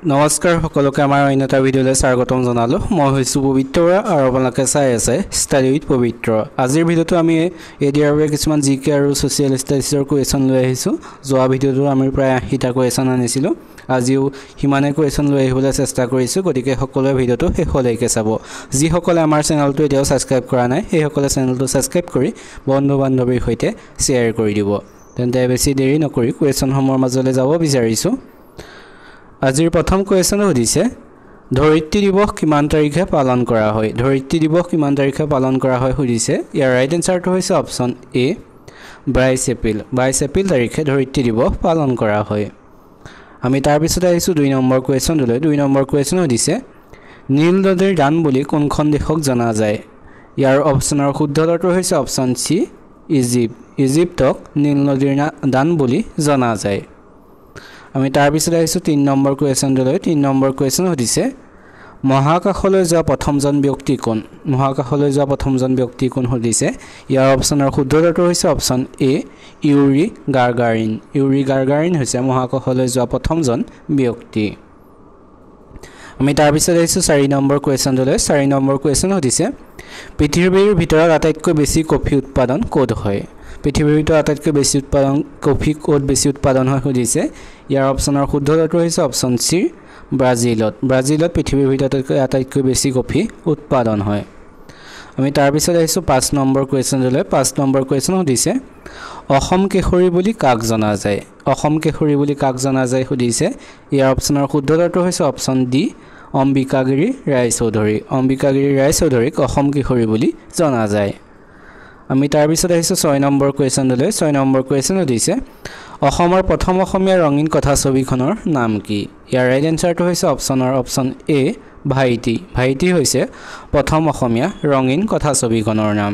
নমস্কাৰ সকলোকে আমাৰ অন্য এটা ভিডিঅ'লৈ স্বাগতম জনালোঁ। মই হৈছোঁ পবিত্ৰ আৰু আপোনালোকে চাই আছে ষ্টাডি উইথ পবিত্ৰ। আজিৰ ভিডিঅ'টো আমি এডিয়াৰ বাবে কিছুমান জিকে আৰু ছ'চিয়েল ষ্টাডিজৰ কুৱেশ্যন লৈ আহিছোঁ। যোৱা ভিডিঅ'টো আমি প্ৰায় 80টা কুৱেশ্যন আনিছিলোঁ। আজিও সিমানে কুৱেশ্যন লৈ আহিবলৈ চেষ্টা কৰিছোঁ, গতিকে সকলোৱে ভিডিঅ'টো শেষলৈকে চাব। যিসকলে আমাৰ চেনেলটো এতিয়াও ছাবস্ক্ৰাইব কৰা নাই সেইসকলে চেনেলটো ছাবস্ক্ৰাইব কৰি বন্ধু বান্ধৱীৰ সৈতে শ্বেয়াৰ কৰি দিব। তেন্তে বেছি দেৰি নকৰি কুৱেশ্যনসমূহৰ মাজলৈ যাব বিচাৰিছোঁ। আজিৰ প্ৰথম কুৱেশ্যন সুধিছে, ধৰিত্ৰী দিৱস কিমান তাৰিখে পালন কৰা হয়? ধৰিত্ৰী দিৱস কিমান তাৰিখে পালন কৰা হয় সুধিছে। ইয়াৰ ৰাইট এনচাৰটো হৈছে অপশ্যন এ 22 এপ্ৰিল। 22 এপ্ৰিল তাৰিখে ধৰিত্ৰী দিৱস পালন কৰা হয়। আমি তাৰপিছত আহিছোঁ 2 নম্বৰ কুৱেশ্যনটোলৈ। 2 নম্বৰ কুৱেশ্যন সুধিছে, নীল নদীৰ দান বুলি কোনখন দেশক জনা যায়? ইয়াৰ অপশ্যনৰ শুদ্ধ উত্তৰটো হৈছে অপশ্যন চি ইজিপ্ত। ইজিপ্তক নীল নদীৰ দান বুলি জনা যায়। আমি তাৰপিছত আহিছোঁ 3 নম্বৰ কুৱেশ্যনটোলৈ। 3 নম্বৰ কুৱেশ্যন সুধিছে, মহাকাশলৈ যোৱা প্ৰথমজন ব্যক্তি কোন? মহাকাশলৈ যোৱা প্ৰথমজন ব্যক্তি কোন সুধিছে। ইয়াৰ অপশ্যনৰ শুদ্ধ উত্তৰটো হৈছে অপশ্যন এ ইউৰি গাগাৰিন। ইউৰি গাগাৰিন হৈছে মহাকাশলৈ যোৱা প্ৰথমজন ব্যক্তি। আমি তাৰপিছত আহিছোঁ 4 নম্বৰ কুৱেশ্যনটোলৈ। 4 নম্বৰ কুৱেশ্যন সুধিছে, পৃথিৱীৰ ভিতৰত আটাইতকৈ বেছি কফি উৎপাদন ক'ত হয়? পৃথিৱীৰ ভিতৰত আটাইতকৈ বেছি কফি ক'ত বেছি উৎপাদন হয় সুধিছে। ইয়াৰ অপশ্যনৰ শুদ্ধ উত্তৰটো হৈছে অপশ্যন চি ব্ৰাজিলত। ব্ৰাজিলত পৃথিৱীৰ ভিতৰত আটাইতকৈ বেছি কফি উৎপাদন হয়। আমি তাৰপিছত আহিছোঁ 5 নম্বৰ কুৱেশ্যনটোলৈ। 5 নম্বৰ কুৱেশ্যন সুধিছে, অসম কেশৰী বুলি কাক জনা যায়? অসম কেশৰী বুলি কাক জনা যায় সুধিছে। ইয়াৰ অপশ্যনৰ শুদ্ধ উত্তৰটো হৈছে অপশ্যন ডি অম্বিকাগিৰি ৰায়চৌধুৰী। অম্বিকাগিৰি ৰায়চৌধুৰীক অসম কেশৰী বুলি জনা যায়। আমি তাৰপিছত আহিছোঁ 6 নম্বৰ কুৱেশ্যনটোলৈ। 6 নম্বৰ কুৱেশ্যন সুধিছে, অসমৰ প্ৰথম অসমীয়া ৰঙীন কথাছবিখনৰ নাম কি? ইয়াৰ ৰাইট এনচাৰটো হৈছে অপশ্যন এ ভাইটি। ভাইটি হৈছে প্ৰথম অসমীয়া ৰঙীন কথাছবিখনৰ নাম।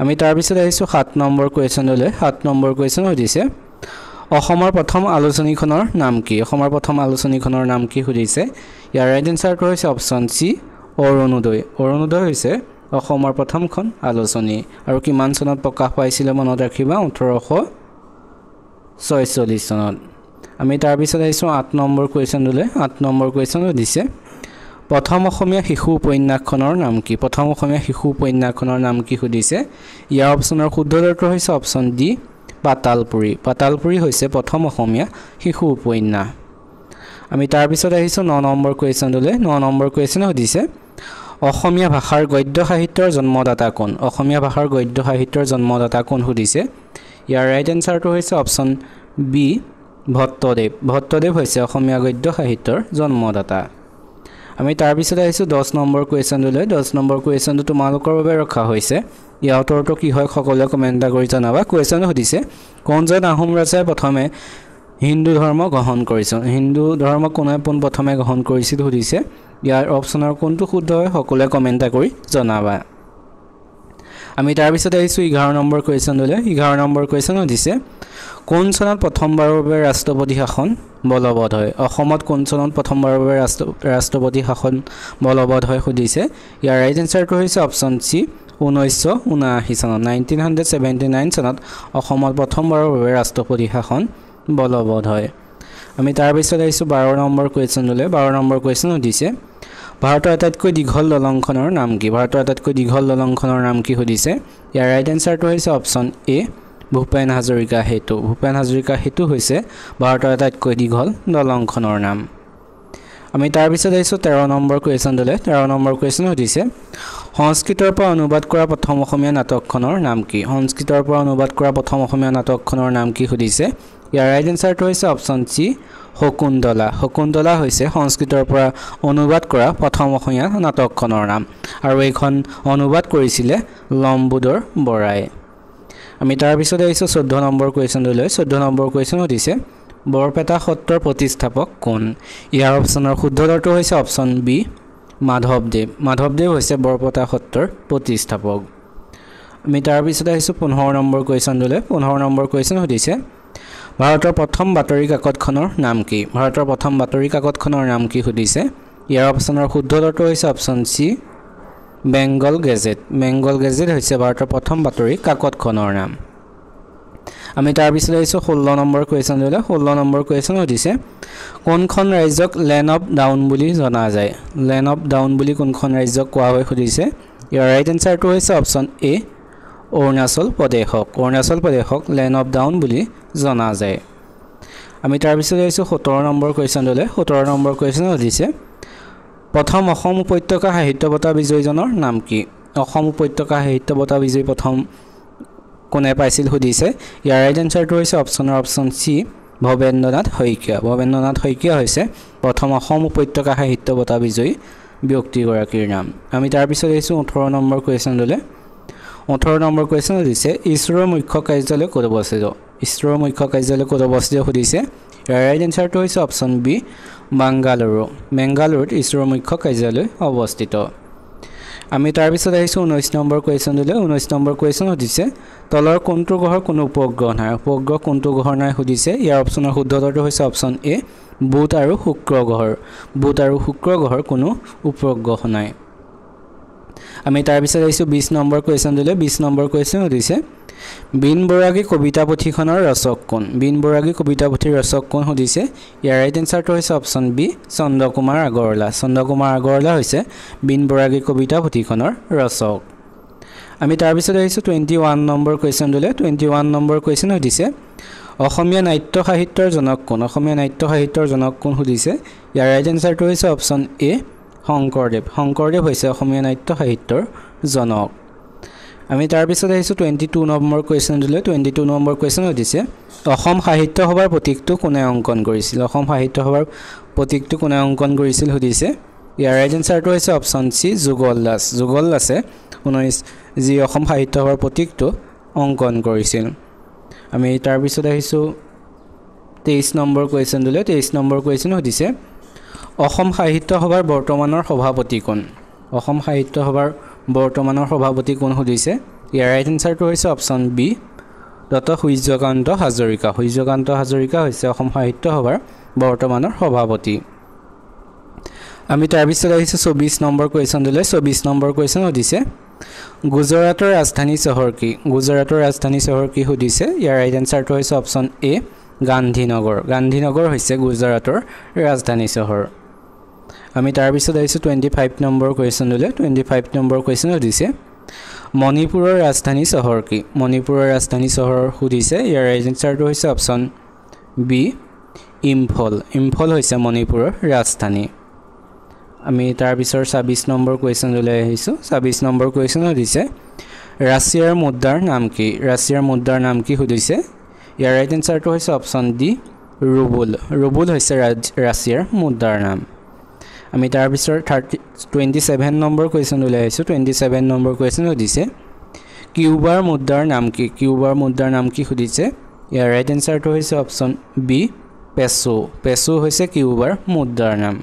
আমি তাৰপিছত আহিছোঁ 7 নম্বৰ কুৱেশ্যনটোলৈ। 7 নম্বৰ কুৱেশ্যন সুধিছে, অসমৰ প্ৰথম আলোচনীখনৰ নাম কি? অসমৰ প্ৰথম আলোচনীখনৰ নাম কি সুধিছে। ইয়াৰ ৰাইট এনচাৰটো হৈছে অপশ্যন চি অৰুণোদয়। অৰুণোদয় হৈছে অসমৰ প্ৰথমখন আলোচনী আৰু কিমান চনত প্ৰকাশ পাইছিলে মনত ৰাখিবা, 1846 চনত। আমি তাৰপিছত আহিছোঁ 8 নম্বৰ কুৱেশ্যনটোলৈ। 8 নম্বৰ কুৱেশ্যন সুধিছে, প্ৰথম অসমীয়া শিশু উপন্যাসখনৰ নাম কি? প্ৰথম অসমীয়া শিশু উপন্যাসখনৰ নাম কি সুধিছে। ইয়াৰ অপশ্যনৰ শুদ্ধ উত্তৰটো হৈছে অপশ্যন ডি পাতালপুৰী। পাতালপুৰী হৈছে প্ৰথম অসমীয়া শিশু উপন্যাস। আমি তাৰপিছত আহিছোঁ 9 নম্বৰ কুৱেশ্যনটোলৈ। 9 নম্বৰ কুৱেশ্যন সুধিছে, অসমীয়া ভাষাৰ গদ্য সাহিত্যৰ জন্মদাতা কোন? অসমীয়া ভাষাৰ গদ্য সাহিত্যৰ জন্মদাতা কোন সুধিছে। ইয়াৰ ৰাইট এনচাৰটো হৈছে অপশ্যন বি ভট্টদেৱ। ভট্টদেৱ হৈছে অসমীয়া গদ্য সাহিত্যৰ জন্মদাতা। আমি তাৰপিছত আহিছোঁ 10 নম্বৰ কুৱেশ্যনটোলৈ। 10 নম্বৰ কুৱেশ্যনটো তোমালোকৰ বাবে ৰখা হৈছে। ইয়াৰ উত্তৰটো কি হয় সকলোৱে কমেণ্ট কৰি জনাবা। কুৱেশ্যন সুধিছে, কোনজন আহোম ৰজাই প্ৰথমে হিন্দু ধৰ্ম গ্ৰহণ কৰিছিল? হিন্দু ধৰ্ম কোনে পোনপ্ৰথমে গ্ৰহণ কৰিছিল সুধিছে। ইয়াৰ অপশ্যনৰ কোনটো শুদ্ধ হয় সকলোৱে কমেণ্ট কৰি জনাবা। আমি তাৰপিছত আহিছোঁ 11 নম্বৰ কুৱেশ্যনটোলৈ। 11 নম্বৰ কুৱেশ্যন সুধিছে, কোন চনত প্ৰথমবাৰৰ বাবে ৰাষ্ট্ৰপতি শাসন বলবৎ হয়? অসমত কোন চনত প্ৰথমবাৰৰ বাবে ৰাষ্ট্ৰপতি শাসন বলবৎ হয় সুধিছে। ইয়াৰ ৰাইট এনচাৰটো হৈছে অপশ্যন চি 1979 চনত। 1979 চনত অসমত প্ৰথমবাৰৰ বাবে ৰাষ্ট্ৰপতি শাসন বলবৎ হয়। আমি তাৰপিছত আহিছোঁ 12 নম্বৰ কুৱেশ্যনটোলৈ। 12 নম্বৰ কুৱেশ্যন সুধিছে, ভাৰতৰ আটাইতকৈ দীঘল দলংখনৰ নাম কি? ভাৰতৰ আটাইতকৈ দীঘল দলংখনৰ নাম কি সুধিছে। ইয়াৰ ৰাইট এনচাৰটো হৈছে অপশ্যন এ ভূপেন হাজৰিকা সেতু। ভূপেন হাজৰিকা সেতু হৈছে ভাৰতৰ আটাইতকৈ দীঘল দলংখনৰ নাম। আমি তাৰপিছত আহিছোঁ 13 নম্বৰ কুৱেশ্যনটোলৈ। 13 নম্বৰ কুৱেশ্যন সুধিছে, সংস্কৃতৰ পৰা অনুবাদ কৰা প্ৰথম অসমীয়া নাটকখনৰ নাম কি? সংস্কৃতৰ পৰা অনুবাদ কৰা প্ৰথম অসমীয়া নাটকখনৰ নাম কি সুধিছে। ইয়াৰ ৰাইট এনচাৰটো হৈছে অপশ্যন চি শকুন্তলা। শকুন্তলা হৈছে সংস্কৃতৰ পৰা অনুবাদ কৰা প্ৰথম অসমীয়া নাটকখনৰ নাম আৰু এইখন অনুবাদ কৰিছিলে লম্বোদৰ বৰাই। আমি তাৰপিছত আহিছোঁ 14 নম্বৰ কুৱেশ্যনটোলৈ। 14 নম্বৰ কুৱেশ্যন সুধিছে, বৰপেটা সত্ৰৰ প্ৰতিষ্ঠাপক কোন? ইয়াৰ অপশ্যনৰ শুদ্ধ উত্তৰটো হৈছে অপশ্যন বি মাধৱদেৱ। মাধৱদেৱ হৈছে বৰপেটা সত্ৰৰ প্ৰতিষ্ঠাপক। আমি তাৰপিছত আহিছোঁ 15 নম্বৰ কুৱেশ্যনটোলৈ। 15 নম্বৰ কুৱেশ্যন সুধিছে, ভাৰতৰ প্ৰথম বাতৰি কাকতখনৰ নাম কি? ভাৰতৰ প্ৰথম বাতৰি কাকতখনৰ নাম কি সুধিছে। ইয়াৰ অপশ্যনৰ শুদ্ধ উত্তৰটো হৈছে option C Bengal gazette. Bengal gazette হৈছে ভাৰতৰ প্ৰথম বাতৰি কাকতখনৰ নাম। আমি তাৰ পিছত আহিছো 16 নম্বৰ কোৱেশ্চনলৈ 16 নম্বৰ কোৱেশ্চন সুধিছে কোনখন ৰাজ্যক লেণ্ড অফ ডাউন বুলি জনা যায় লেণ্ড অফ ডাউন বুলি কোনখন ৰাজ্যক কোৱা হয় সুধিছে ইয়াৰ ৰাইট এনসাৰটো হৈছে অপচন এ অৰুণাচল প্ৰদেশক লেণ্ড অফ ডাউন বুলি জনা যায় আমি তাৰ পিছত আহিছো 17 নম্বৰ কোৱেশ্চনলৈ 17 নম্বৰ কোৱেশ্চন সুধিছে প্ৰথম অসম উপত্যকা সাহিত্য বঁটা বিজয়ীজনৰ নাম কি অসম উপত্যকা সাহিত্য বঁটা বিজয়ী প্ৰথম কোনে পাইছিল সুধিছে ইয়াৰ ৰাইট এনসাৰটো হৈছে অপচন সি ভবেন্দ্ৰনাথ শইকীয়া হৈছে প্ৰথম অসম উপত্যকা সাহিত্য বঁটা বিজয়ী ব্যক্তিগৰাকীৰ নাম আমি তাৰ পিছত আহিছো 18 নম্বৰ কোৱেশ্চনলৈ 18 নম্বৰ কোৱেশ্চন সুধিছে ইছৰোৰ মুখ্য কাৰ্যালয় ক'ত অৱস্থিত সুধিছে ইয়াৰ ৰাইট এনসাৰটো হৈছে অপচন বি বেংগালুৰুত ইছৰোৰ মুখ্য কাৰ্যালয় অৱস্থিত আমি তাৰ পিছত আহিছো 19 নম্বৰ কোৱেশ্চনলৈ 19 নম্বৰ কোৱেশ্চন সুধিছে তলৰ কোনটো গ্ৰহৰ কোনো উপগ্ৰহ নাই সুধিছে ইয়াৰ অপচনৰ শুদ্ধ উত্তৰটো হৈছে অপচন এ বুধ আৰু শুক্ৰ গ্ৰহৰ কোনো উপগ্ৰহ নাই আমি তাৰ পিছত আহিছো 20 নম্বৰ কোৱেশ্চনলৈ 20 নম্বৰ কোৱেশ্চন সুধিছে বিন বৰাগী কবিতা পুথিখনৰ ৰচক কোন সুধিছে ইয়াৰ ৰাইট এনসাৰটো হৈছে অপচন বি চন্দ্ৰকুমাৰ আগৰৱালা হৈছে বিন বৰাগী কবিতা পুথিখনৰ ৰচক আমি তাৰ পিছত আহিছো 21 নম্বৰ কোৱেশ্চনলৈ 21 নম্বৰ কোৱেশ্চন সুধিছে অসমীয়া নাট্য সাহিত্যৰ জনক কোন সুধিছে ইয়াৰ ৰাইট এনসাৰটো হৈছে অপচন এ শংকৰদেৱ হৈছে অসমীয়া নাট্য সাহিত্যৰ জনক আমি তাৰ পিছত আহিছো 22 নম্বৰ কোৱেশ্চনলৈ 22 নম্বৰ কোৱেশ্চন সুধিছে অসম সাহিত্য সভাৰ প্ৰতীকটো কোনে অংকন কৰিছিল সুধিছে ইয়াৰ ৰাইট এনসাৰটো হৈছে অপচন সি যুগল দাসে যি অসম সাহিত্য সভাৰ প্ৰতীকটো অংকন কৰিছিল আমি তাৰ পিছত আহিছো 23 নম্বৰ কোৱেশ্চনলৈ 23 নম্বৰ কোৱেশ্চন সুধিছে অসম সাহিত্য সভাৰ বৰ্তমানৰ সভাপতি কোন সুধিছে ইয়াৰ ৰাইট এনসাৰটো হৈছে option B doctor Suryakanta Hazarika হৈছে অসম সাহিত্য সভাৰ বৰ্তমানৰ সভাপতি আমি তাৰ পিছত আহিছো 24 নম্বৰ কোৱেশ্চনলৈ 24 নম্বৰ কোৱেশ্চন সুধিছে গুজৰাটৰ ৰাজধানী চহৰ কি সুধিছে ইয়াৰ ৰাইট এনসাৰটো হৈছে অপচন এ গান্ধীনগৰ হৈছে গুজৰাটৰ ৰাজধানী চহৰ আমি তাৰ পিছত আহিছো 25 নম্বৰ কোৱেশ্চনলৈ 25 নম্বৰ কোৱেশ্চন সুধিছে মণিপুৰৰ ৰাজধানী চহৰ সুধিছে ইয়াৰ ৰাইট এনসাৰটো হৈছে অপচন বি ইম্ফল হৈছে মণিপুৰৰ ৰাজধানী আমি তাৰ পিছত 26 নম্বৰ কোৱেশ্চনলৈ আহিছো 26 নম্বৰ কোৱেশ্চন সুধিছে ৰাছিয়াৰ মুদ্ৰাৰ নাম কি সুধিছে ইয়াৰ ৰাইট এনসাৰটো হৈছে অপচন ডি ৰুবল হৈছে ৰাছিয়াৰ মুদ্ৰাৰ নাম আমি তাৰ পিছত 27 নম্বৰ কোৱেশ্চনলৈ আহিছো 27 নম্বৰ কোৱেশ্চন সুধিছে কিউবাৰ মুদ্ৰাৰ নাম কি সুধিছে ইয়াৰ ৰাইট এনসাৰটো হৈছে অপচন বি পেছো হৈছে কিউবাৰ মুদ্ৰাৰ নাম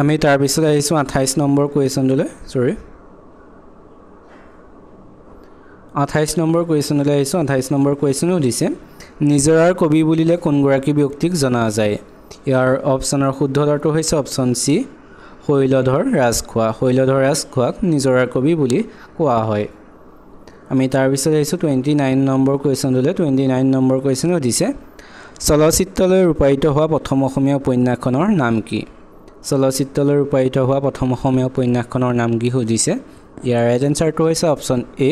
আমি তাৰ পিছত আহিছো 28 নম্বৰ কোৱেশ্চনলৈ 28 নম্বৰ কোৱেশ্চনলৈ আহিছো 28 নম্বৰ কোৱেশ্চন সুধিছে নিজৰাৰ কবি বুলিলে কোনগৰাকী ব্যক্তিক জনা যায় ইয়াৰ অপচনৰ শুদ্ধ উত্তৰটো হৈছে অপচন সি শৈলধৰ ৰাজখোৱাক নিজৰাৰ কবি বুলি কোৱা হয় আমি তাৰ পিছত আহিছো 29 নম্বৰ কোৱেশ্চনলৈ 29 নম্বৰ কোৱেশ্চন সুধিছে চলচ্চিত্ৰলৈ ৰূপায়িত হোৱা প্ৰথম অসমীয়া উপন্যাসখনৰ নাম কি সুধিছে ইয়াৰ ৰাইট এনসাৰটো হৈছে অপচন এ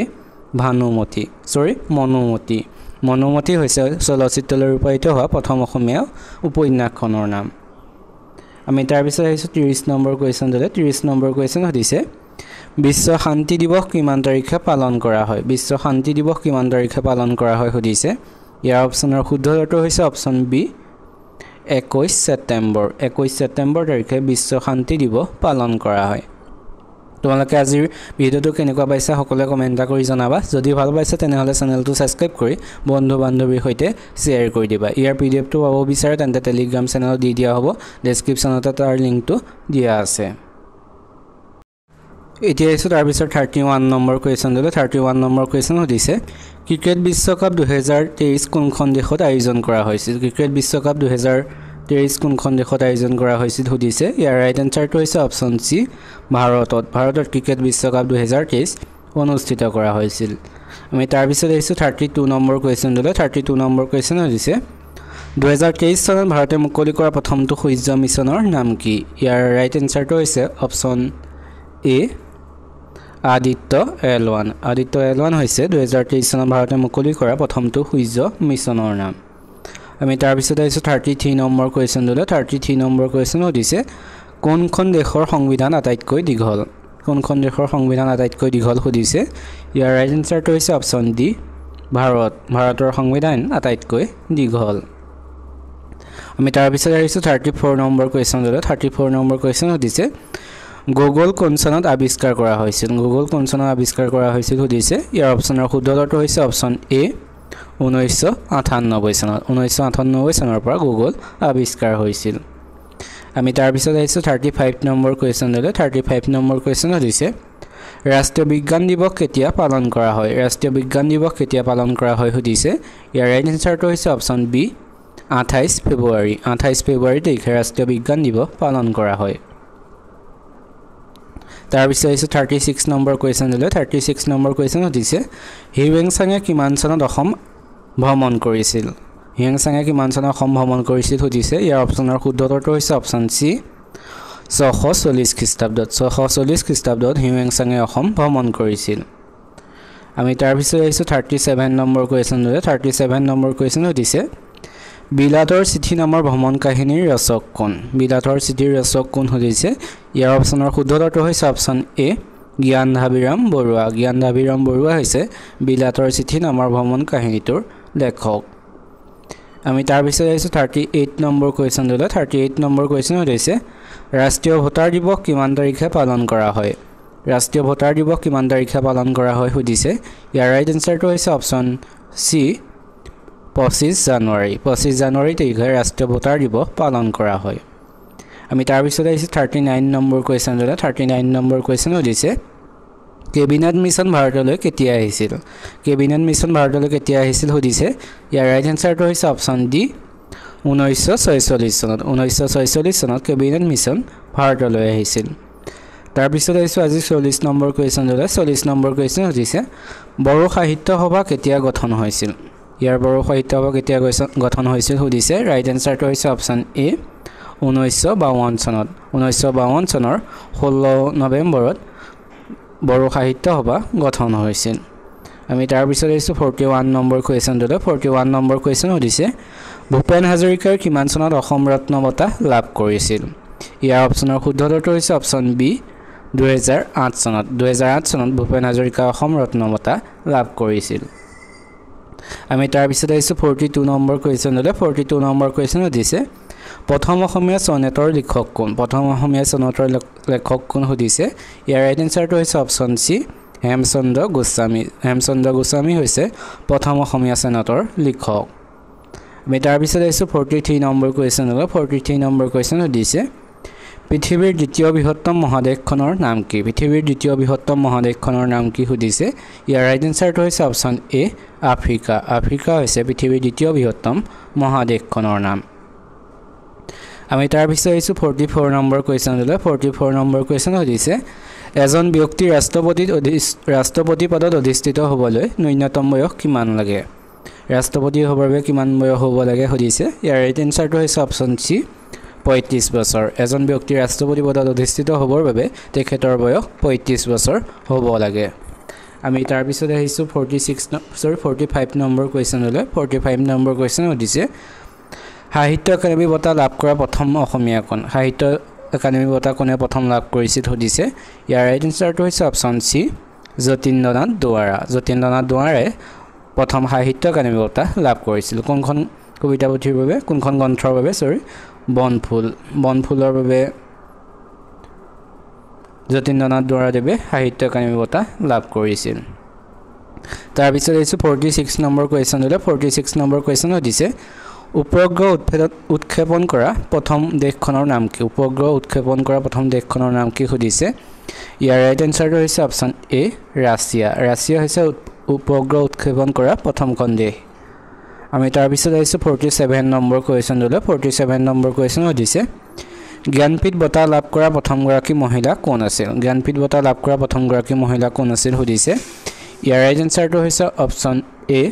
মনুমতি হৈছে চলচ্চিত্ৰলৈ ৰূপায়িত হোৱা প্ৰথম অসমীয়া উপন্যাসখনৰ নাম আমি তাৰ পিছত আহিছো 30 নম্বৰ কোৱেশ্চনলৈ 30 নম্বৰ কোৱেশ্চন সুধিছে বিশ্ব শান্তি দিৱস কিমান তাৰিখে পালন কৰা হয় সুধিছে ইয়াৰ অপচনৰ শুদ্ধ উত্তৰটো হৈছে অপচন বি 21 ছেপ্টেম্বৰ তাৰিখে বিশ্ব শান্তি দিৱস পালন কৰা হয় তোমালোকে আজিৰ ভিডিওটো কেনেকুৱা পাইছা সকলোৱে কমেন্ট কৰি জনাবা যদি ভাল পাইছা তেনেহলে চেনেলটো সাবস্ক্ৰাইব কৰি বন্ধু বান্ধৱীৰ সৈতে শেয়াৰ কৰি দিবা ইয়াৰ পিডিএফটো পাব বিচাৰে তেন্তে টেলিগ্ৰাম চেনেলত দি দিয়া হ'ব ডেসক্ৰিপচনতে তাৰ লিংকটো দিয়া আছে এতিয়া আহিছো তাৰ পিছত 31 নম্বৰ কোৱেশ্চনলৈ 31 নম্বৰ কোৱেশ্চন সুধিছে ক্ৰিকেট বিশ্বকাপ 2023 কোনখন দেশত আয়োজন কৰা হৈছিল সুধিছে ইয়াৰ ৰাইট এনসাৰটো হৈছে অপচন সি ভাৰতত ক্ৰিকেট বিশ্বকাপ 2023 অনুষ্ঠিত কৰা হৈছিল আমি তাৰ পিছত আহিছো 32 নম্বৰ কোৱেশ্চনলৈ 32 নম্বৰ কোৱেশ্চন হৈছে 2023 চনত ভাৰতে মুকলি কৰা প্ৰথমটো সূৰ্য মিছনৰ নাম কি ইয়াৰ ৰাইট এনসাৰটো হৈছে অপচন এ আদিত্য L1 আদিত্য L1 হৈছে 2023 চনত ভাৰতে মুকলি কৰা প্ৰথমটো সূৰ্য মিছনৰ নাম আমি তাৰ পিছত আহিছো 33 নম্বৰ কোৱেশ্চনলৈ 33 নম্বৰ কোৱেশ্চন হৈছে কোনখন দেশৰ সংবিধান আটাইতকৈ দীঘল কোনখন দেশৰ সংবিধান আটাইতকৈ দীঘল সুধিছে ইয়াৰ ৰাইট এনসাৰটো হৈছে অপচন ডি ভাৰতৰ সংবিধান আটাইতকৈ দীঘল আমি তাৰ পিছত আহিছো 34 নম্বৰ কোৱেশ্চনলৈ 34 নম্বৰ কোৱেশ্চন সুধিছে গুগল কোন চনত আৱিষ্কাৰ কৰা হৈছিল গুগল কোন চনত আৱিষ্কাৰ কৰা হৈছিল সুধিছে ইয়াৰ অপচনৰ শুদ্ধ উত্তৰটো হৈছে অপচন এ 1998 চনত 1998 চনৰ পৰা গুগল আৱিষ্কাৰ হৈছিল আমি তাৰ পিছত আহিছো 35 নম্বৰ কোৱেশ্চনলৈ 35 নম্বৰ কোৱেশ্চন হৈছে ৰাষ্ট্ৰীয় বিজ্ঞান দিৱস কেতিয়া পালন কৰা হয় ৰাষ্ট্ৰীয় বিজ্ঞান দিৱস কেতিয়া পালন কৰা হয় সুধিছে ইয়াৰ ৰাইট এনসাৰটো হৈছে অপচন বি 28 ফেব্ৰুৱাৰী 28 ফেব্ৰুৱাৰী তাৰিখে ৰাষ্ট্ৰীয় বিজ্ঞান দিৱস পালন কৰা হয় তাৰ পিছত আহিছো 36 নম্বৰ কোৱেশ্চনলৈ 36 নম্বৰ কোৱেশ্চন হৈছে হিউৱেনচাঙে কিমান চনত অসম ভ্ৰমণ কৰিছিল হিউৱেনচাঙে কিমান চনত অসম ভ্ৰমণ কৰিছিল সুধিছে ইয়াৰ অপচনৰ শুদ্ধ উত্তৰটো হৈছে অপচন সি 640 খ্ৰীষ্টাব্দত 640 খ্ৰীষ্টাব্দত হিউৱেনচাঙে অসম ভ্ৰমণ কৰিছিল আমি তাৰ পিছত আহিছো 37 নম্বৰ কোৱেশ্চনলৈ 37 নম্বৰ কোৱেশ্চন সুধিছে বিলাতৰ চিঠি নামৰ ভ্ৰমণ কাহিনীৰ ৰচক কোন বিলাতৰ চিঠিৰ ৰচক কোন সুধিছে ইয়াৰ অপচনৰ শুদ্ধ উত্তৰটো হৈছে অপচন এ জ্ঞানধাবিৰাম বৰুৱা হৈছে বিলাতৰ চিঠি নামৰ ভ্ৰমণ কাহিনীটোৰ লেখক আমি তাৰ পিছত আহিছো 38 নম্বৰ কোৱেশ্চনলৈ 38 নম্বৰ কোৱেশ্চন হৈছে ৰাষ্ট্ৰীয় ভোটাৰ দিৱস কিমান তাৰিখে পালন কৰা হয় ৰাষ্ট্ৰীয় ভোটাৰ দিৱস কিমান তাৰিখে পালন কৰা হয় সুধিছে ইয়াৰ ৰাইট এনসাৰটো হৈছে অপচন সি 25 জানুৱাৰী তাৰিখে ৰাষ্ট্ৰীয় ভোটাৰ দিৱস পালন কৰা হয় আমি তাৰ পিছত আহিছো 39 নম্বৰ কোৱেশ্চনলৈ 39 নম্বৰ কোৱেশ্চন হৈছে কেবিনেট মিছন ভাৰতলৈ কেতিয়া আহিছিল সুধিছে ইয়াৰ ৰাইট এনসাৰটো হৈছে অপচন ডি 1946 চনত কেবিনেট মিছন ভাৰতলৈ আহিছিল তাৰ পিছত আহিছো আজি 40 নম্বৰ কোৱেশ্চনলৈ 40 নম্বৰ কোৱেশ্চন হৈছে বড়ো সাহিত্য সভা কেতিয়া গঠন হৈছিল ইয়াৰ বড়ো সাহিত্য সভা কেতিয়া গঠন হৈছিল সুধিছে ৰাইট এনসাৰটো হৈছে অপচন এ 1952 চনত 1952 চনৰ 16 নৱেম্বৰত বড়ো সাহিত্য সভা গঠন হৈছিল আমি তাৰ পিছত আহিছো 41 নম্বৰ কোৱেশ্চনলৈ 41 নম্বৰ কোৱেশ্চন সুধিছে ভূপেন হাজৰিকাৰ কিমান চনত অসম ৰত্ন বঁটা লাভ কৰিছিল ইয়াৰ অপচনৰ শুদ্ধ উত্তৰটো হৈছে অপচন বি 2008 চনত ভূপেন হাজৰিকা অসম ৰত্ন বঁটা লাভ কৰিছিল আমি তাৰ পিছত আহিছো 42 নম্বৰ কোৱেশ্চনলৈ 42 নম্বৰ কোৱেশ্চন সুধিছে প্ৰথম অসমীয়া সনেটৰ লেখক কোন সুধিছে ইয়াৰ ৰাইট এনসাৰটো হৈছে অপচন সি হেমচন্দ্ৰ গোস্বামী হৈছে প্ৰথম অসমীয়া সনেটৰ লেখক আমি তাৰ পিছত আহিছো 43 নম্বৰ কোৱেশ্চনলৈ 43 নম্বৰ কোৱেশ্চন সুধিছে পৃথিৱীৰ দ্বিতীয় বৃহত্তম মহাদেশখনৰ নাম কি সুধিছে ইয়াৰ ৰাইট এনসাৰটো হৈছে অপচন এ আফ্ৰিকা হৈছে পৃথিৱীৰ দ্বিতীয় বৃহত্তম মহাদেশখনৰ নাম আমি তাৰ পিছত আহিছো 44 নম্বৰ কোৱেশ্চনলৈ 44 নম্বৰ কোৱেশ্চন সুধিছে এজন ব্যক্তি ৰাষ্ট্ৰপতি পদত অধিষ্ঠিত হ'বলৈ ন্যূনতম বয়স কিমান লাগে ৰাষ্ট্ৰপতি হ'বৰ বাবে কিমান বয়স হ'ব লাগে সুধিছে ইয়াৰ ৰাইট এনসাৰটো হৈছে অপচন সি 35 বছৰ এজন ব্যক্তি ৰাষ্ট্ৰপতি পদত অধিষ্ঠিত হ'বৰ বাবে তেখেতৰ বয়স 35 বছৰ হ'ব লাগে আমি তাৰ পিছত আহিছো 45 নম্বৰ কোৱেশ্চনলৈ 45 নম্বৰ কোৱেশ্চন সুধিছে সাহিত্য একাডেমী বঁটা লাভ কৰা প্ৰথম অসমীয়া কোন সাহিত্য একাডেমী বঁটা কোনে প্ৰথম লাভ কৰিছিল সুধিছে ইয়াৰ ৰাইট এনসাৰটো হৈছে অপচন সি যতীন্দ্ৰনাথ দুৱৰাই প্ৰথম সাহিত্য একাডেমী বঁটা লাভ কৰিছিল কোনখন কবিতা পুথিৰ বাবে কোনখন গ্ৰন্থৰ বাবে বনফুলৰ বাবে যতীন্দ্ৰনাথ দুৱৰাদেৱে সাহিত্য একাডেমী বঁটা লাভ কৰিছিল তাৰ পিছত আহিছো 46 নম্বৰ কোৱেশ্চনলৈ 46 নম্বৰ কোৱেশ্চন সুধিছে উপগ্ৰহ উৎক্ষেপণ কৰা প্ৰথম দেশখনৰ নাম কি সুধিছে ইয়াৰ ৰাইট এনসাৰটো হৈছে অপচন এ ৰাছিয়া হৈছে উপগ্ৰহ উৎক্ষেপণ কৰা প্ৰথমখন দেশ আমি তাৰ পিছত আহিছো 47 নম্বৰ কোৱেশ্চনলৈ 47 নম্বৰ কোৱেশ্চন সুধিছে জ্ঞানপীঠ বঁটা লাভ কৰা প্ৰথমগৰাকী মহিলা কোন আছিল সুধিছে ইয়াৰ ৰাইট এনসাৰটো হৈছে অপচন এ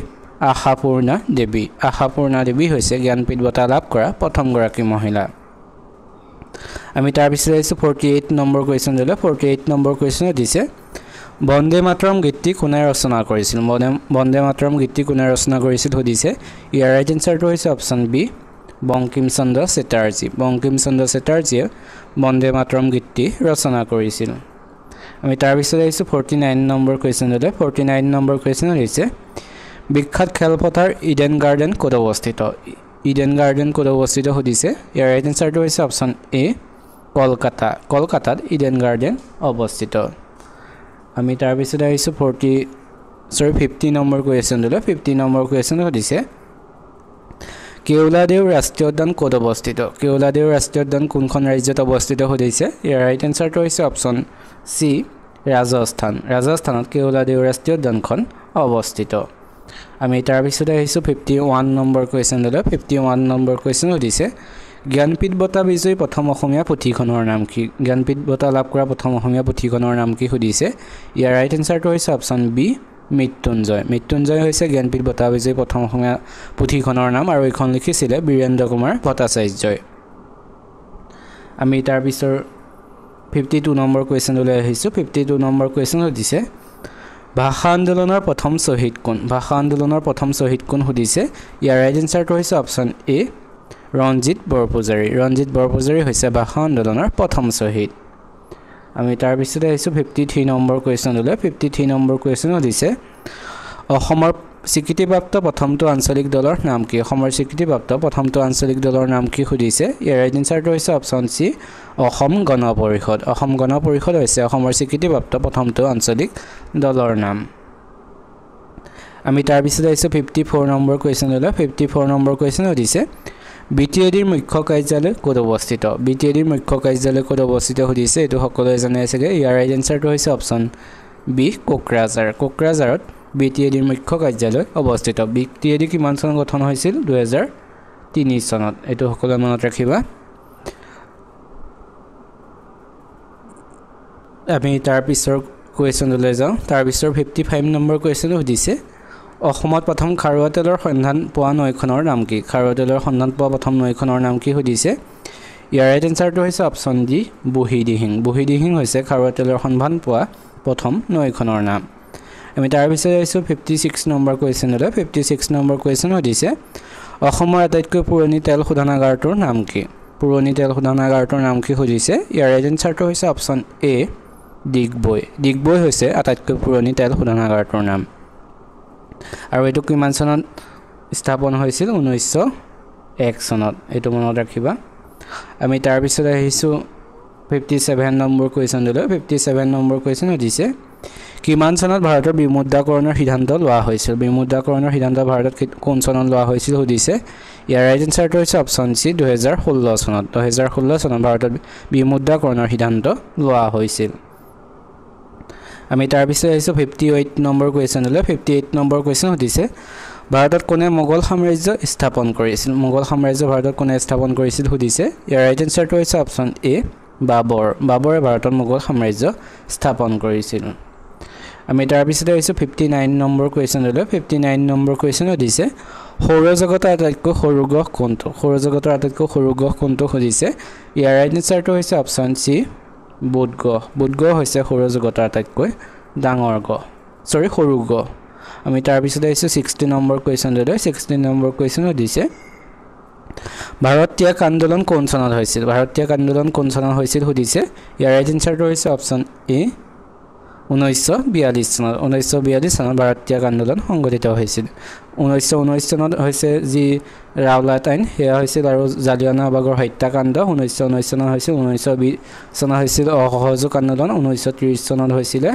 আশাপূৰ্ণা দেৱী আশাপূৰ্ণা দেৱী হৈছে জ্ঞানপীঠ বঁটা লাভ কৰা প্ৰথম গৰাকী মহিলা আমি তাৰ পিছত আহিছো 48 নম্বৰ কোৱেশ্চন দিলে 48 নম্বৰ কোৱেশ্চন দিছে বন্দে মাতৰম গীতটি কোনে ৰচনা কৰিছিল বন্দে মাতৰম গীতটি কোনে ৰচনা কৰিছিল সুধিছে ইয়াৰ ৰাইট এনসাৰটো হৈছে অপচন বি বঙ্কিম চন্দ্ৰ চেটাৰ্জীয়ে বন্দে মাতৰম গীতটি ৰচনা কৰিছিল আমি তাৰ পিছত আহিছো 49 নম্বৰ কোৱেশ্চন দিলে 49 নম্বৰ কোৱেশ্চন হৈছে বিখ্যাত খেলপথাৰ ইডেন গাৰ্ডেন ক'ত অৱস্থিত সুধিছে ইয়াৰ ৰাইট এনসাৰটো হৈছে অপচন এ কলকাতাত ইডেন গাৰ্ডেন অৱস্থিত আমি তাৰ পিছত আহিছো 50 নম্বৰ কোৱেশ্চন দিলে 50 নম্বৰ কোৱেশ্চন সুধিছে কেওলাদেউ ৰাষ্ট্ৰীয় উদ্যান ক'ত অৱস্থিত কেওলাদেউ ৰাষ্ট্ৰীয় উদ্যান কোনখন ৰাজ্যত অৱস্থিত সুধিছে ইয়াৰ ৰাইট এনসাৰটো হৈছে অপচন সি ৰাজস্থানত কেওলাদেউ ৰাষ্ট্ৰীয় উদ্যানখন অৱস্থিত আমি তাৰ পিছত আহিছো 51 নম্বৰ কোৱেশ্চন দিলে 51 নম্বৰ কোৱেশ্চন সুধিছে জ্ঞানপীঠ বঁটা বিজয়ী প্ৰথম অসমীয়া পুথিখনৰ নাম কি জ্ঞানপীঠ বঁটা লাভ কৰা প্ৰথম অসমীয়া পুথিখনৰ নাম কি সুধিছে ইয়াৰ ৰাইট এনসাৰটো হৈছে অপচন বি মৃত্যুঞ্জয় হৈছে জ্ঞানপীঠ বঁটা বিজয়ী প্ৰথম অসমীয়া পুথিখনৰ নাম আৰু এইখন লিখিছিলে বীৰেন্দ্ৰ কুমাৰ ভট্টাচাৰ্যই আমি তাৰ পিছৰ 52 নম্বৰ কোৱেশ্চন লৈ আহিছো 52 নম্বৰ কোৱেশ্চন সুধিছে ভাষা আন্দোলনৰ প্ৰথম শ্বহীদ কোন সুধিছে ইয়াৰ ৰাইট এনসাৰটো হৈছে অপচন এ ৰঞ্জিত বৰপূজাৰী হৈছে ভাষা আন্দোলনৰ প্ৰথম শ্বহীদ আমি তাৰ পিছত আহিছো 53 নম্বৰ কোৱেশ্চন লৈ 53 নম্বৰ কোৱেশ্চন সুধিছে অসমৰ স্বীকৃতিপ্ৰাপ্ত প্ৰথমটো আঞ্চলিক দলৰ নাম কি সুধিছে ইয়াৰ ৰাইট এনসাৰটো হৈছে অপচন সি অসম গণ পৰিষদ হৈছে অসমৰ স্বীকৃতিপ্ৰাপ্ত প্ৰথমটো আঞ্চলিক দলৰ নাম আমি তাৰ পিছত আহিছো 54 নম্বৰ কোৱেশ্চন লৈ 54 নম্বৰ কোৱেশ্চন সুধিছে বিটিএডিৰ মুখ্য কাৰ্যালয় ক'ত অৱস্থিত সুধিছে এটো সকলোৱে জানে আছে ইয়াৰ ৰাইট এনসাৰটো হৈছে অপচন বি কোকৰাঝাৰত বিটিএডিৰ মুখ্য কাৰ্যালয় অৱস্থিত বিটিএডি কিমান চনত গঠন হৈছিল 2003 চনত এটো সকলোৱে মনত ৰাখিবা আমি তাৰ পিছৰ কোৱেশ্চনলৈ যাওঁ তাৰ পিছৰ 55 নম্বৰ কোৱেশ্চন সুধিছে অসমত প্ৰথম খাৰুৱা তেলৰ সন্ধান পোৱা নৈখনৰ নাম কি প্ৰথম নৈখনৰ নাম কি সুধিছে ইয়াৰ ৰাইট এনসাৰটো হৈছে অপচন ডি বুহিদিহিং হৈছে খাৰুৱা তেলৰ সন্ধান পোৱা প্ৰথম নৈখনৰ নাম আমি তাৰ পিছত আহিছো 56 নম্বৰ কোৱেশ্চনলৈ 56 নম্বৰ কোৱেশ্চন সুধিছে অসমৰ আটাইতকৈ পুৰণি তেল শোধনাগাৰটোৰ নাম কি সুধিছে ইয়াৰ ৰাইট এনসাৰটো হৈছে অপচন এ ডিগবৈ হৈছে আটাইতকৈ পুৰণি তেল শোধনাগাৰটোৰ নাম আৰু এটো কিমান চনত স্থাপন হৈছিল 1901 চনত এটো মনত ৰাখিবা আমি তাৰ পিছত আহিছো 57 নম্বৰ কোৱেশ্চন লৈ 57 নম্বৰ কোৱেশ্চন সুধিছে কিমান চনত ভাৰতৰ বিমুদ্ৰাকৰণৰ সিদ্ধান্ত লোৱা হৈছিল ভাৰতত কোন চনত লোৱা হৈছিল সুধিছে ইয়াৰ ৰাইট এনসাৰটো হৈছে অপচন সি 2016 চনত ভাৰতত বিমুদ্ৰাকৰণৰ সিদ্ধান্ত লোৱা হৈছিল আমি তাৰ পিছত আহিছো 58 নম্বৰ কোৱেশ্চন লৈ 58 নম্বৰ কোৱেশ্চন সুধিছে ভাৰতত কোনে মোগল সাম্ৰাজ্য স্থাপন কৰিছিল সুধিছে ইয়াৰ ৰাইট এনসাৰটো হৈছে অপচন এ বাবৰে ভাৰতত মোগল সাম্ৰাজ্য স্থাপন কৰিছিল আমি তাৰ পিছত আহিছো 59 নম্বৰ কোৱেশ্চন লৈ 59 নম্বৰ কোৱেশ্চন সুধিছে সৌৰজগতৰ আটাইতকৈ সৰু গ্ৰহ কোনটো সুধিছে ইয়াৰ ৰাইট এনসাৰটো হৈছে অপচন সি বুধ হৈছে সৌৰজগতৰ আটাইতকৈ ডাঙৰ সৰু গ্ৰহ আমি তাৰ পিছত আহিছো 60 নম্বৰ কোৱেশ্চন লৈ 60 নম্বৰ কোৱেশ্চন সুধিছে ভাৰত ত্যাগ আন্দোলন কোন চনত হৈছিল সুধিছে ইয়াৰ ৰাইট এনসাৰটো হৈছে অপচন এ 1942 চনত ভাৰত ত্যাগ আন্দোলন সংগঠিত হৈছিল 1919 চনত হৈছে যি ৰাওলাট আইন হেয়া হৈছিল আৰু জালিয়ানাবাগৰ হত্যাকাণ্ড 1919 চনত হৈছিল 1920 চনত হৈছিল অসহযোগ আন্দোলন 1930 চনত হৈছিল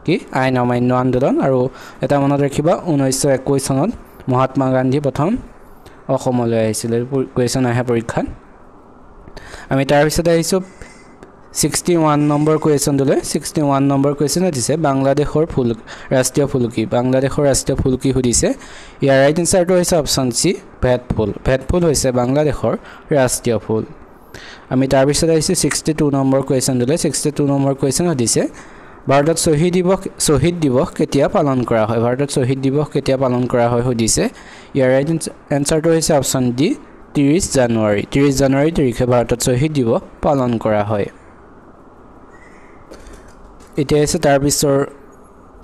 কি আইন অমান্য আন্দোলন আৰু এটা মনত ৰাখিবা 1921 চনত মহাত্মা গান্ধী প্ৰথম অসমলৈ আহিছিল কোৱেশ্চন আহে পৰীক্ষাত আমি তাৰ পিছত আহিছো 61 নম্বৰ কোৱেশ্চন লৈ 61 নম্বৰ কোৱেশ্চন দিছে বাংলাদেশৰ ৰাষ্ট্ৰীয় ফুল কি সুধিছে ইয়াৰ ৰাইট এনসাৰটো হৈছে অপচন সি ভেটফুল হৈছে বাংলাদেশৰ ৰাষ্ট্ৰীয় ফুল আমি তাৰ পিছত আহিছো 62 নম্বৰ কোৱেশ্চন লৈ 62 নম্বৰ কোৱেশ্চন দিছে ভাৰতত শ্বহীদ দিৱস কেতিয়া পালন কৰা হয় ভাৰতত শ্বহীদ দিৱস কেতিয়া পালন কৰা হয় সুধিছে ইয়াৰ ৰাইট এনসাৰটো হৈছে অপচন ডি 30 জানুৱাৰী 30 জানুৱাৰী তাৰিখে ভাৰতত শ্বহীদ দিৱস পালন কৰা হয় এতিয়া আছে তাৰ পিছৰ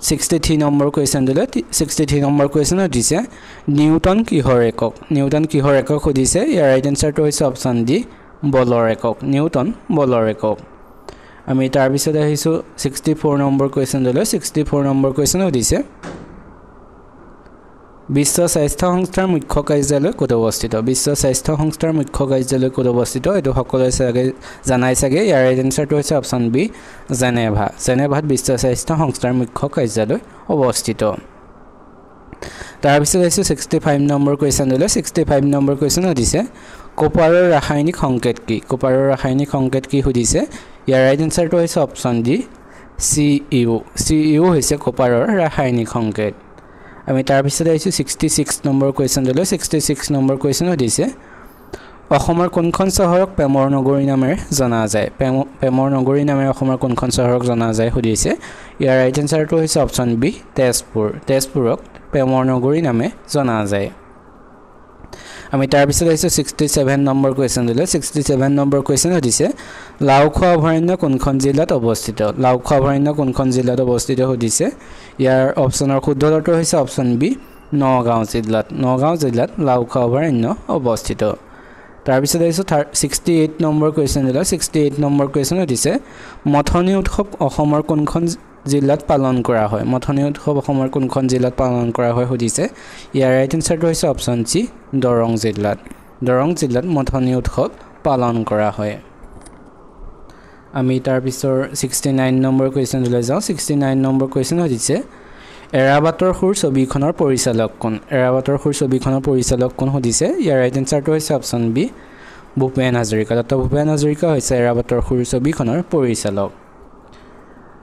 63 নম্বৰ কোৱেশ্চন দিলে 63 নম্বৰ কোৱেশ্চনত দিছে নিউটন কিহৰ একক সুধিছে ইয়াৰ ৰাইট এনসাৰটো হৈছে অপচন ডি বলৰ একক নিউটন বলৰ একক আমি তাৰ পিছত আহিছো 64 নম্বৰ কোৱেশ্চন দিলে 64 নম্বৰ কোৱেশ্চন দিছে বিশ্ব স্বাস্থ্য সংস্থাৰ মুখ্য কাৰ্যালয় ক'ত অৱস্থিত বিশ্ব স্বাস্থ্য সংস্থাৰ মুখ্য কাৰ্যালয় ক'ত অৱস্থিত এটো সকলোৱে জানাই চাগে ইয়াৰ ৰাইট এনসাৰটো হৈছে অপচন বি জেনেভাত বিশ্ব স্বাস্থ্য সংস্থাৰ মুখ্য কাৰ্যালয় অৱস্থিত তাৰ পিছত আহিছো 65 নম্বৰ কোৱেশ্চন দিলে 65 নম্বৰ কোৱেশ্চন দিছে কপাৰৰ ৰাসায়নিক সংকেত কি সুধিছে ইয়াৰ ৰাইট এনসাৰটো হৈছে অপচন ডি CU হৈছে কপাৰৰ ৰাসায়নিক সংকেত আমি তাৰ পিছত আহিছো 66 নম্বৰ কোৱেশ্চন দিলে 66 নম্বৰ কোৱেশ্চন দিছে অসমৰ কোনখন চহৰক প্ৰেমৰ নগৰী নামেৰে জনা যায় প্ৰেমৰ নগৰী নামেৰে অসমৰ কোনখন চহৰক জনা যায় সুধিছে ইয়াৰ ৰাইট এনসাৰটো হৈছে অপচন বি তেজপুৰক প্ৰেমৰ নগৰী নামে জনা যায় আমি তাৰ পিছত আহিছো 67 নম্বৰ কোৱেশ্চন দিলে 67 নম্বৰ কোৱেশ্চন দিছে লাউখোৱা অভয়াৰণ্য কোনখন জিলাত অৱস্থিত সুধিছে ইয়াৰ অপচনৰ শুদ্ধ উত্তৰটো হৈছে অপচন বি নগাঁও জিলাত লাউখোৱা অভয়াৰণ্য অৱস্থিত তাৰ পিছত আহিছো 68 নম্বৰ কোৱেশ্চন দিলে 68 নম্বৰ কোৱেশ্চন দিছে মথনি উৎসৱ অসমৰ কোনখন জিলাত পালন কৰা হয় সুধিছে ইয়াৰ ৰাইট এনসাৰটো হৈছে অপচন সি দৰং জিলাত মথনি উৎসৱ পালন কৰা হয় আমি তাৰ পিছৰ 69 নম্বৰ কোৱেশ্চন লৈ যাওঁ 69 নম্বৰ কোৱেশ্চন দিছে এৰাবাটৰ সুৰ ছবিখনৰ পৰিচালক কোন সুধিছে ইয়াৰ ৰাইট এনসাৰটো হৈছে অপচন বি ভূপেন হাজৰিকা হৈছে এৰাবাটৰ সুৰ ছবিখনৰ পৰিচালক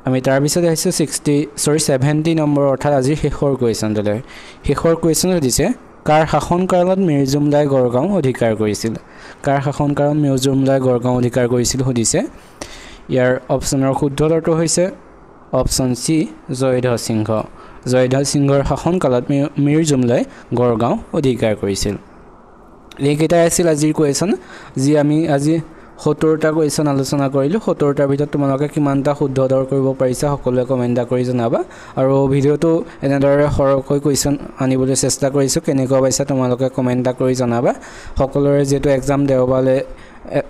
আমি তাৰ পিছত আহিছো 70 নম্বৰ অৰ্থাৎ আজি শেষৰ কোৱেশ্চন দিছে কাৰ শাসনকালত মিৰ জুমলাই গড়গাঁও অধিকাৰ কৰিছিল সুধিছে ইয়াৰ অপচনৰ শুদ্ধ উত্তৰটো হৈছে অপচন সি জয়ধ্বজ সিংহৰ শাসনকালত মিৰ জুমলাই গড়গাঁও অধিকাৰ কৰিছিল এইকেইটাই আছিল আজিৰ কোৱেশ্চন যি আমি আজি 70টা কোৱেশ্চন আলোচনা কৰিলো 70টাৰ ভিতৰত তোমালোকে কিমানটা শুদ্ধ উত্তৰ কৰিব পাৰিছা সকলোৱে কমেন্ট কৰি জনাবা আৰু ভিডিওটো এনেদৰে সৰহকৈ কোৱেশ্চন আনিবলৈ চেষ্টা কৰিছো কেনেকুৱা পাইছা তোমালোকে কমেন্ট কৰি জনাবা সকলোৰে যেটো এক্সাম দেওবালে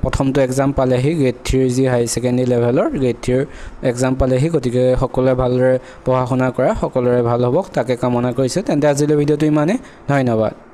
প্ৰথমটো এক্সাম পালেহি গ্ৰেড 3 জি হাই সেকেন্ডাৰী লেভেলৰ গ্ৰেড 3 এক্সাম পালেহি গতিকে সকলোৱে ভালদৰে পঢ়া শুনা কৰা সকলোৰে ভাল হ'ব তাকে কামনা কৰিছো তেন্তে আজিলৈ ভিডিওটো ইমানে ধন্যবাদ